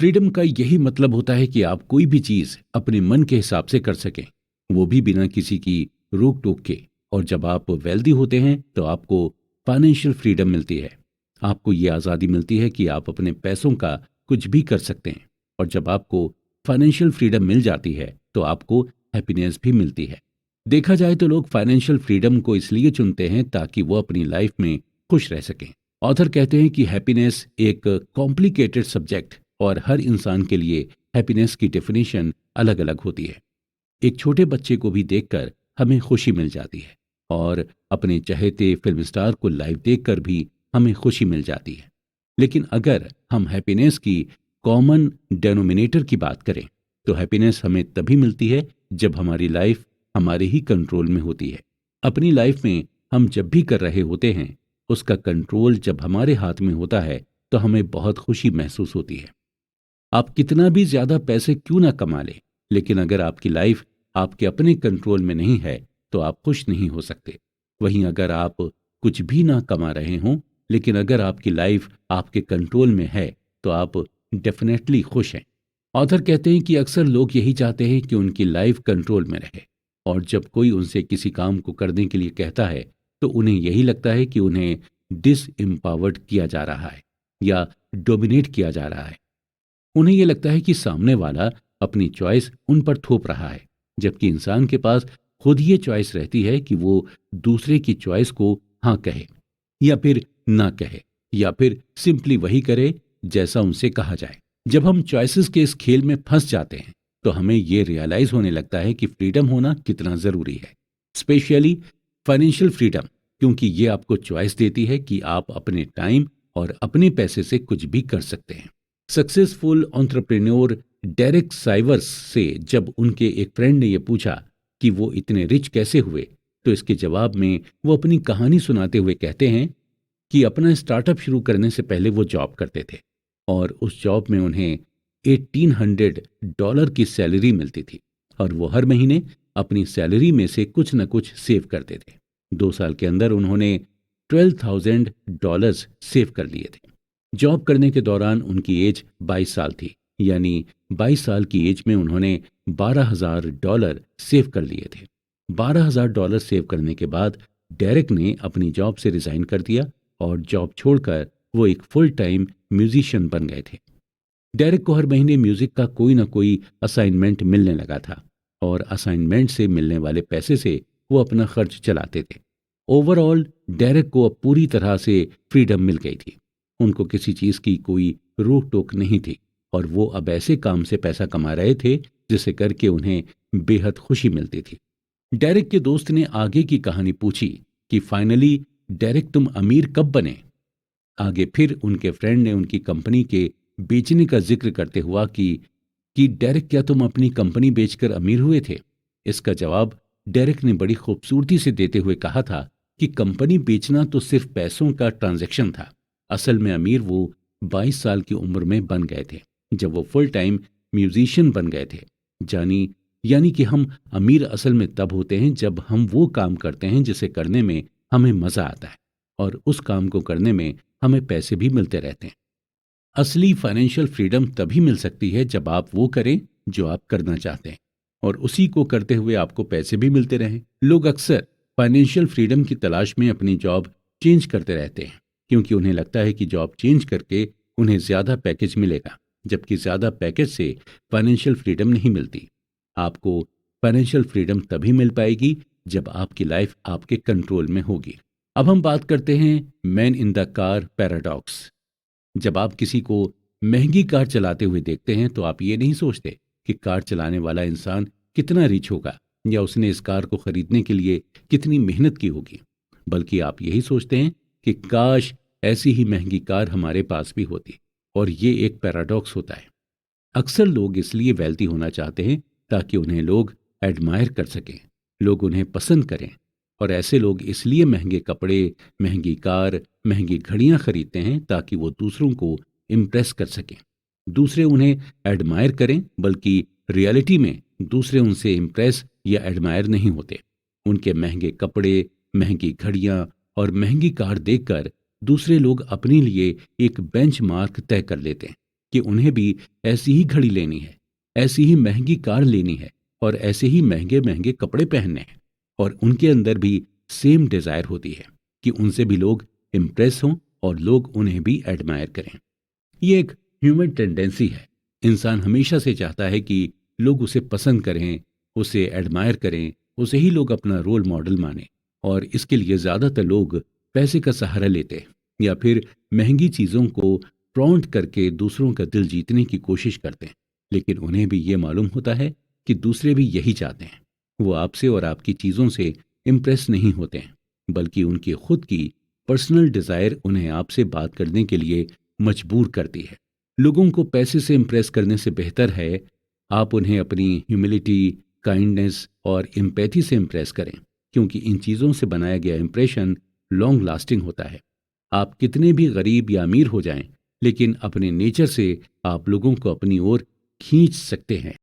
Freedom का यही मतलब होता है कि आप कोई भी चीज अपने मन के हिसाब से कर सकें, वो भी बिना किसी की रोक टोक के। और जब आप वेल्दी होते हैं तो आपको फाइनेंशियल फ्रीडम मिलती है। आपको ये आज़ादी मिलती है कि आप अपने पैसों का कुछ भी कर सकते हैं। और जब आपको फाइनेंशियल फ्रीडम मिल जाती है तो आपको हैप्पीनेस भी मिलती है। देखा जाए तो लोग फाइनेंशियल फ्रीडम को इसलिए चुनते हैं ताकि वो अपनी लाइफ में खुश रह सकें। ऑथर कहते हैं कि हैप्पीनेस एक कॉम्प्लिकेटेड सब्जेक्ट और हर इंसान के लिए हैप्पीनेस की डेफिनेशन अलग अलग होती है। एक छोटे बच्चे को भी देखकर हमें खुशी मिल जाती है और अपने चहेते फिल्म स्टार को लाइव देखकर भी हमें खुशी मिल जाती है। लेकिन अगर हम हैप्पीनेस की कॉमन डेनोमिनेटर की बात करें तो हैप्पीनेस हमें तभी मिलती है जब हमारी लाइफ हमारे ही कंट्रोल में होती है। अपनी लाइफ में हम जब भी कर रहे होते हैं उसका कंट्रोल जब हमारे हाथ में होता है तो हमें बहुत खुशी महसूस होती है। आप कितना भी ज्यादा पैसे क्यों ना कमा लें, लेकिन अगर आपकी लाइफ आपके अपने कंट्रोल में नहीं है तो आप खुश नहीं हो सकते। वहीं अगर आप कुछ भी ना कमा रहे हों, लेकिन अगर आपकी लाइफ आपके कंट्रोल में है तो आप डेफिनेटली खुश हैं। ऑथर कहते हैं कि अक्सर लोग यही चाहते हैं कि उनकी लाइफ कंट्रोल में रहे, और जब कोई उनसे किसी काम को करने के लिए कहता है तो उन्हें यही लगता है कि उन्हें डिस एम्पावर्ड किया जा रहा है या डोमिनेट किया जा रहा है। उन्हें यह लगता है कि सामने वाला अपनी चॉइस उन पर थोप रहा है, जबकि इंसान के पास खुद ये चॉइस रहती है कि वो दूसरे की चॉइस को हाँ कहे या फिर ना कहे, या फिर सिंपली वही करे जैसा उनसे कहा जाए। जब हम चॉइसेस के इस खेल में फंस जाते हैं तो हमें ये रियलाइज होने लगता है कि फ्रीडम होना कितना जरूरी है, स्पेशली फाइनेंशियल फ्रीडम, क्योंकि ये आपको चॉइस देती है कि आप अपने टाइम और अपने पैसे से कुछ भी कर सकते हैं। सक्सेसफुल एंटरप्रेन्योर डेरेक साइवर्स से जब उनके एक फ्रेंड ने यह पूछा कि वो इतने रिच कैसे हुए, तो इसके जवाब में वो अपनी कहानी सुनाते हुए कहते हैं कि अपना स्टार्टअप शुरू करने से पहले वो जॉब करते थे और उस जॉब में उन्हें $1800 की सैलरी मिलती थी और वो हर महीने अपनी सैलरी में से कुछ न कुछ सेव करते थे। 2 साल के अंदर उन्होंने $12,000 सेव कर लिए थे। जॉब करने के दौरान उनकी एज 22 साल थी, यानी 22 साल की एज में उन्होंने $12,000 सेव कर लिए थे। $12,000 सेव करने के बाद डेरेक ने अपनी जॉब से रिजाइन कर दिया और जॉब छोड़कर वो एक फुल टाइम म्यूजिशियन बन गए थे। डेरेक को हर महीने म्यूजिक का कोई ना कोई असाइनमेंट मिलने लगा था और असाइनमेंट से मिलने वाले पैसे से वो अपना खर्च चलाते थे। ओवरऑल डेरेक को अब पूरी तरह से फ्रीडम मिल गई थी। उनको किसी चीज की कोई रोक टोक नहीं थी और वो अब ऐसे काम से पैसा कमा रहे थे जिसे करके उन्हें बेहद खुशी मिलती थी। डेरेक के दोस्त ने आगे की कहानी पूछी कि फाइनली डेरेक तुम अमीर कब बने। आगे फिर उनके फ्रेंड ने उनकी कंपनी के बेचने का जिक्र करते हुआ कि डेरेक क्या तुम अपनी कंपनी बेचकर अमीर हुए थे। इसका जवाब डेरेक ने बड़ी खूबसूरती से देते हुए कहा था कि कंपनी बेचना तो सिर्फ पैसों का ट्रांजैक्शन था, असल में अमीर वो 22 साल की उम्र में बन गए थे जब वो फुल टाइम म्यूजिशियन बन गए थे। यानी कि हम अमीर असल में तब होते हैं जब हम वो काम करते हैं जिसे करने में हमें मजा आता है और उस काम को करने में हमें पैसे भी मिलते रहते हैं। असली फाइनेंशियल फ्रीडम तभी मिल सकती है जब आप वो करें जो आप करना चाहते हैं और उसी को करते हुए आपको पैसे भी मिलते रहें। लोग अक्सर फाइनेंशियल फ्रीडम की तलाश में अपनी जॉब चेंज करते रहते हैं क्योंकि उन्हें लगता है कि जॉब चेंज करके उन्हें ज्यादा पैकेज मिलेगा, जबकि ज्यादा पैकेज से फाइनेंशियल फ्रीडम नहीं मिलती। आपको फाइनेंशियल फ्रीडम तभी मिल पाएगी जब आपकी लाइफ आपके कंट्रोल में होगी। अब हम बात करते हैं man in the car paradox. जब आप किसी को महंगी कार चलाते हुए देखते हैं तो आप ये नहीं सोचते कि कार चलाने वाला इंसान कितना रिच होगा या उसने इस कार को खरीदने के लिए कितनी मेहनत की होगी, बल्कि आप यही सोचते हैं कि काश ऐसी ही महंगी कार हमारे पास भी होती। और ये एक पैराडॉक्स होता है। अक्सर लोग इसलिए वेल्दी होना चाहते हैं ताकि उन्हें लोग एडमायर कर सकें, लोग उन्हें पसंद करें। और ऐसे लोग इसलिए महंगे कपड़े, महंगी कार, महंगी घड़ियां खरीदते हैं ताकि वो दूसरों को इम्प्रेस कर सकें, दूसरे उन्हें एडमायर करें। बल्कि रियलिटी में दूसरे उनसे इम्प्रेस या एडमायर नहीं होते। उनके महंगे कपड़े, महंगी घड़ियां और महंगी कार देखकर दूसरे लोग अपने लिए एक बेंचमार्क तय कर लेते हैं कि उन्हें भी ऐसी ही घड़ी लेनी है, ऐसी ही महंगी कार लेनी है और ऐसे ही महंगे महंगे कपड़े पहनने हैं। और उनके अंदर भी सेम डिजायर होती है कि उनसे भी लोग इम्प्रेस हों और लोग उन्हें भी एडमायर करें। ये एक ह्यूमन टेंडेंसी है। इंसान हमेशा से चाहता है कि लोग उसे पसंद करें, उसे एडमायर करें, उसे ही लोग अपना रोल मॉडल माने। और इसके लिए ज्यादातर लोग पैसे का सहारा लेते हैं या फिर महंगी चीजों को फ्लॉन्ट करके दूसरों का दिल जीतने की कोशिश करते हैं। लेकिन उन्हें भी ये मालूम होता है कि दूसरे भी यही चाहते हैं। वो आपसे और आपकी चीजों से इम्प्रेस नहीं होते हैं, बल्कि उनकी खुद की पर्सनल डिजायर उन्हें आपसे बात करने के लिए मजबूर करती है। लोगों को पैसे से इम्प्रेस करने से बेहतर है आप उन्हें अपनी ह्यूमिलिटी, काइंडनेस और एम्पैथी से इम्प्रेस करें, क्योंकि इन चीज़ों से बनाया गया इंप्रेशन लॉन्ग लास्टिंग होता है। आप कितने भी गरीब या अमीर हो जाएं, लेकिन अपने नेचर से आप लोगों को अपनी ओर खींच सकते हैं।